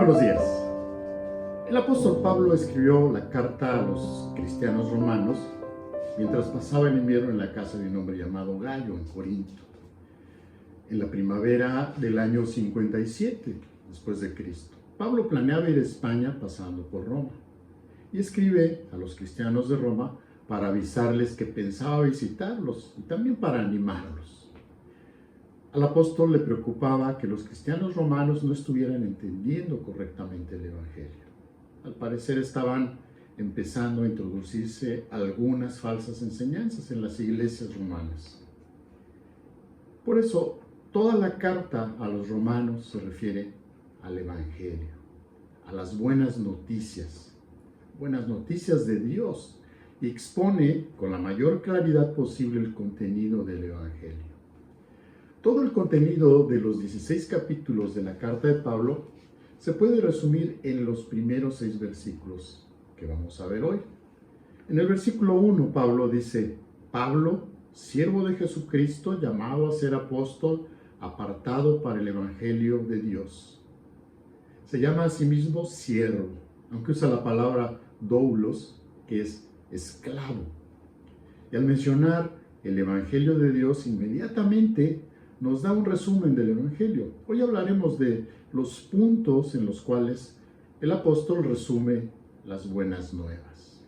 buenos días. El apóstol Pablo escribió la carta a los cristianos romanos mientras pasaba el invierno en la casa de un hombre llamado Gayo en Corinto, en la primavera del año 57 después de Cristo. Pablo planeaba ir a España pasando por Roma y escribe a los cristianos de Roma para avisarles que pensaba visitarlos y también para animarlos. Al apóstol le preocupaba que los cristianos romanos no estuvieran entendiendo correctamente el Evangelio. Al parecer estaban empezando a introducirse algunas falsas enseñanzas en las iglesias romanas. Por eso, toda la carta a los romanos se refiere al Evangelio, a las buenas noticias de Dios, y expone con la mayor claridad posible el contenido del Evangelio. Todo el contenido de los 16 capítulos de la carta de Pablo se puede resumir en los primeros 6 versículos que vamos a ver hoy. En el versículo 1, Pablo dice: Pablo, siervo de Jesucristo, llamado a ser apóstol, apartado para el Evangelio de Dios. Se llama a sí mismo siervo, aunque usa la palabra doulos, que es esclavo. Y al mencionar el Evangelio de Dios, inmediatamente nos da un resumen del Evangelio. Hoy hablaremos de los puntos en los cuales el apóstol resume las buenas nuevas.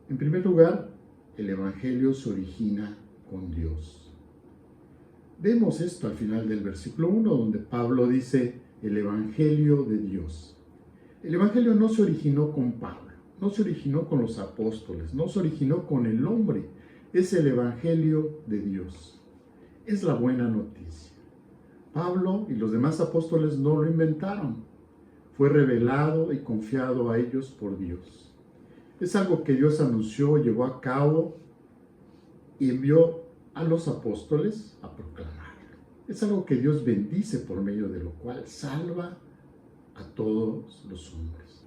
En primer lugar, el Evangelio se origina con Dios. Vemos esto al final del versículo 1, donde Pablo dice el Evangelio de Dios. El Evangelio no se originó con Pablo, no se originó con los apóstoles, no se originó con el hombre. Es el Evangelio de Dios. Es la buena noticia. Pablo y los demás apóstoles no lo inventaron. Fue revelado y confiado a ellos por Dios. Es algo que Dios anunció, llevó a cabo y envió a los apóstoles a proclamarlo. Es algo que Dios bendice, por medio de lo cual salva a todos los hombres.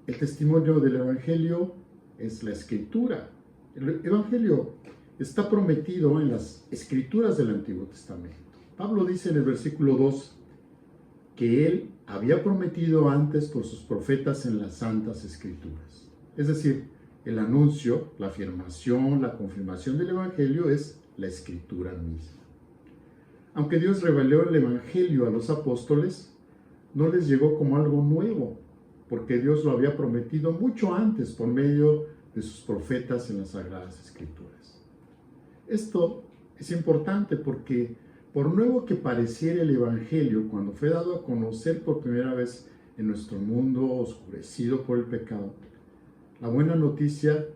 El testimonio del Evangelio es la Escritura. El Evangelio está prometido en las Escrituras del Antiguo Testamento. Pablo dice en el versículo 2 que él había prometido antes por sus profetas en las Santas Escrituras. Es decir, el anuncio, la afirmación, la confirmación del Evangelio es la Escritura misma. Aunque Dios reveló el Evangelio a los apóstoles, no les llegó como algo nuevo, porque Dios lo había prometido mucho antes por medio de sus profetas en las Sagradas Escrituras. Esto es importante porque, por nuevo que pareciera el Evangelio, cuando fue dado a conocer por primera vez en nuestro mundo oscurecido por el pecado, la buena noticia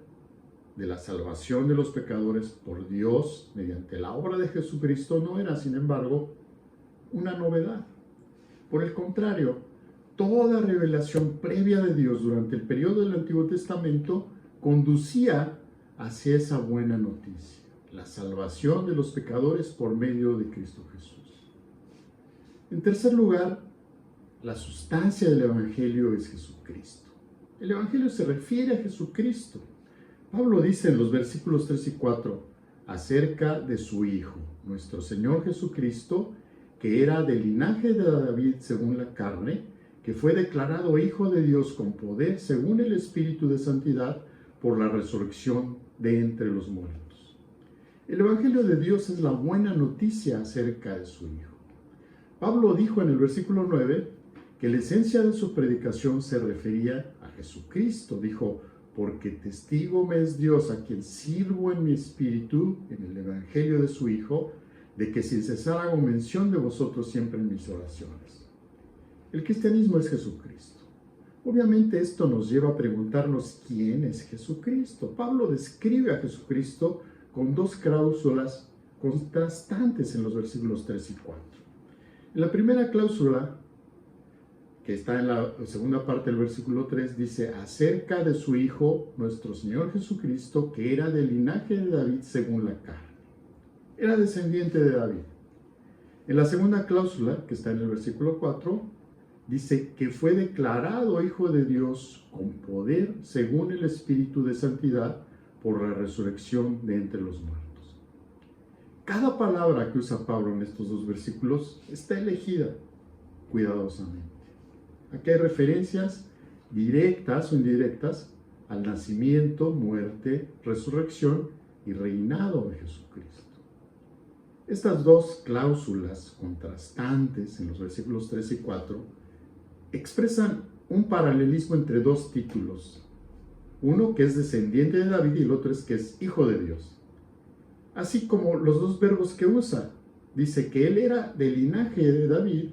de la salvación de los pecadores por Dios mediante la obra de Jesucristo no era, sin embargo, una novedad. Por el contrario, toda revelación previa de Dios durante el periodo del Antiguo Testamento conducía hacia esa buena noticia, la salvación de los pecadores por medio de Cristo Jesús. En tercer lugar, la sustancia del Evangelio es Jesucristo. El Evangelio se refiere a Jesucristo. Pablo dice en los versículos 3 y 4 acerca de su Hijo, nuestro Señor Jesucristo, que era del linaje de David según la carne, que fue declarado Hijo de Dios con poder según el Espíritu de Santidad por la resurrección de entre los muertos. El Evangelio de Dios es la buena noticia acerca de su Hijo. Pablo dijo en el versículo 9 que la esencia de su predicación se refería a Jesucristo. Dijo: porque testigo me es Dios, a quien sirvo en mi espíritu, en el Evangelio de su Hijo, de que sin cesar hago mención de vosotros siempre en mis oraciones. El cristianismo es Jesucristo. Obviamente esto nos lleva a preguntarnos quién es Jesucristo. Pablo describe a Jesucristo con 2 cláusulas contrastantes en los versículos 3 y 4. En la primera cláusula, que está en la segunda parte del versículo 3, dice acerca de su Hijo, nuestro Señor Jesucristo, que era del linaje de David según la carne. Era descendiente de David. En la segunda cláusula, que está en el versículo 4, dice que fue declarado Hijo de Dios con poder según el Espíritu de Santidad por la resurrección de entre los muertos. Cada palabra que usa Pablo en estos 2 versículos está elegida cuidadosamente. Aquí hay referencias directas o indirectas al nacimiento, muerte, resurrección y reinado de Jesucristo. Estas dos cláusulas contrastantes en los versículos 3 y 4 expresan un paralelismo entre dos títulos. Uno que es descendiente de David y el otro es que es hijo de Dios. Así como los dos verbos que usa. Dice que él era del linaje de David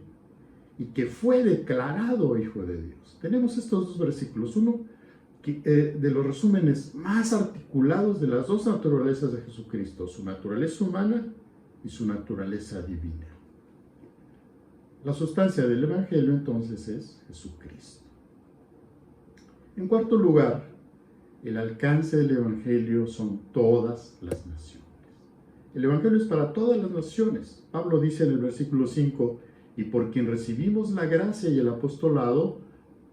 y que fue declarado hijo de Dios. Tenemos estos dos versículos. Uno de los resúmenes más articulados de las dos naturalezas de Jesucristo. Su naturaleza humana y su naturaleza divina. La sustancia del Evangelio entonces es Jesucristo. En cuarto lugar, el alcance del Evangelio son todas las naciones. El Evangelio es para todas las naciones. Pablo dice en el versículo 5, y por quien recibimos la gracia y el apostolado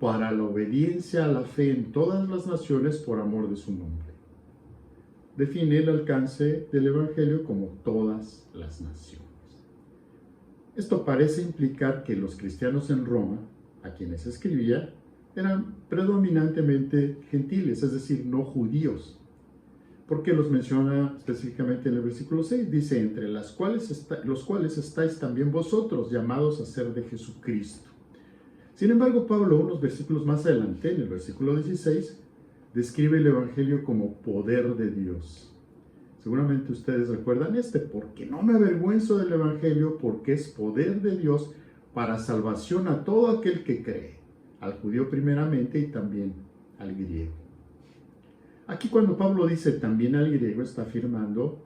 para la obediencia a la fe en todas las naciones por amor de su nombre. Define el alcance del Evangelio como todas las naciones. Esto parece implicar que los cristianos en Roma, a quienes escribía, eran predominantemente gentiles, es decir, no judíos. Porque los menciona específicamente en el versículo 6, dice, entre los cuales estáis también vosotros, llamados a ser de Jesucristo. Sin embargo, Pablo, unos versículos más adelante, en el versículo 16, describe el Evangelio como poder de Dios. Seguramente ustedes recuerdan porque no me avergüenzo del Evangelio, porque es poder de Dios para salvación a todo aquel que cree, al judío primeramente y también al griego. Aquí cuando Pablo dice también al griego, está afirmando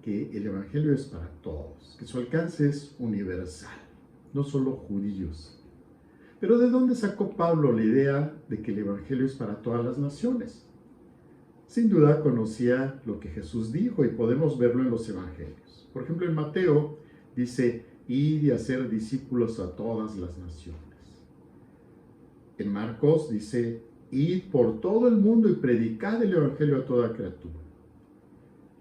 que el Evangelio es para todos, que su alcance es universal, no solo judíos. Pero ¿de dónde sacó Pablo la idea de que el Evangelio es para todas las naciones? Sin duda conocía lo que Jesús dijo y podemos verlo en los Evangelios. Por ejemplo, en Mateo dice, id y hacer discípulos a todas las naciones. En Marcos dice, id por todo el mundo y predicad el Evangelio a toda criatura.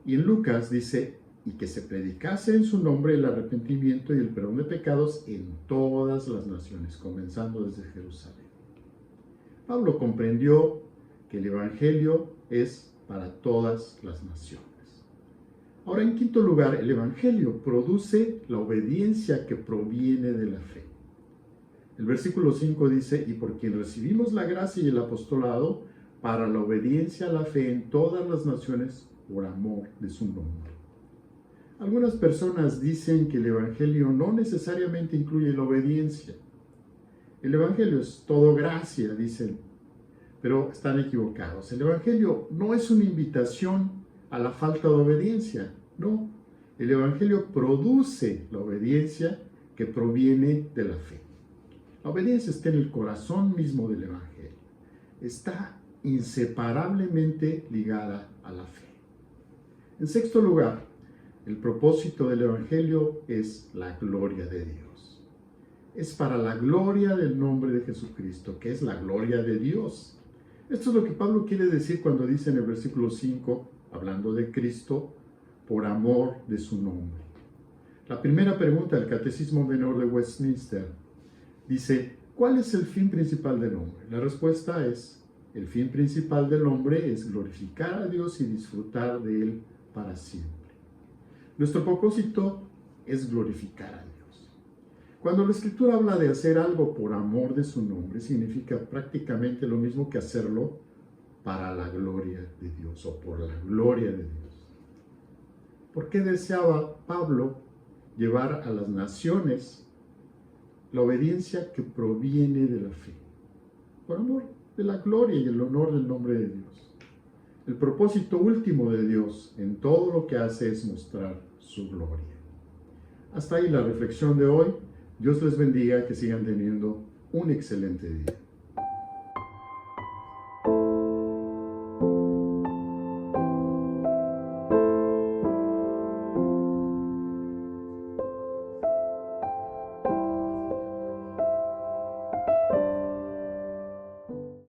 Y en Lucas dice, y que se predicase en su nombre el arrepentimiento y el perdón de pecados en todas las naciones, comenzando desde Jerusalén. Pablo comprendió que el Evangelio es para todas las naciones. Ahora, en quinto lugar, el Evangelio produce la obediencia que proviene de la fe. El versículo 5 dice, y por quien recibimos la gracia y el apostolado para la obediencia a la fe en todas las naciones por amor de su nombre. Algunas personas dicen que el Evangelio no necesariamente incluye la obediencia. El Evangelio es todo gracia, dicen, pero están equivocados. El Evangelio no es una invitación a la falta de obediencia, no. El Evangelio produce la obediencia que proviene de la fe. La obediencia está en el corazón mismo del Evangelio. Está inseparablemente ligada a la fe. En sexto lugar, el propósito del Evangelio es la gloria de Dios. Es para la gloria del nombre de Jesucristo, que es la gloria de Dios. Esto es lo que Pablo quiere decir cuando dice en el versículo 5, hablando de Cristo, por amor de su nombre. La primera pregunta del Catecismo Menor de Westminster dice, ¿cuál es el fin principal del hombre? La respuesta es, el fin principal del hombre es glorificar a Dios y disfrutar de Él para siempre. Nuestro propósito es glorificar a Dios. Cuando la Escritura habla de hacer algo por amor de su nombre, significa prácticamente lo mismo que hacerlo para la gloria de Dios o por la gloria de Dios. ¿Por qué deseaba Pablo llevar a las naciones la obediencia que proviene de la fe? Por amor de la gloria y el honor del nombre de Dios. El propósito último de Dios en todo lo que hace es mostrar su gloria. Hasta ahí la reflexión de hoy. Dios les bendiga, que sigan teniendo un excelente día.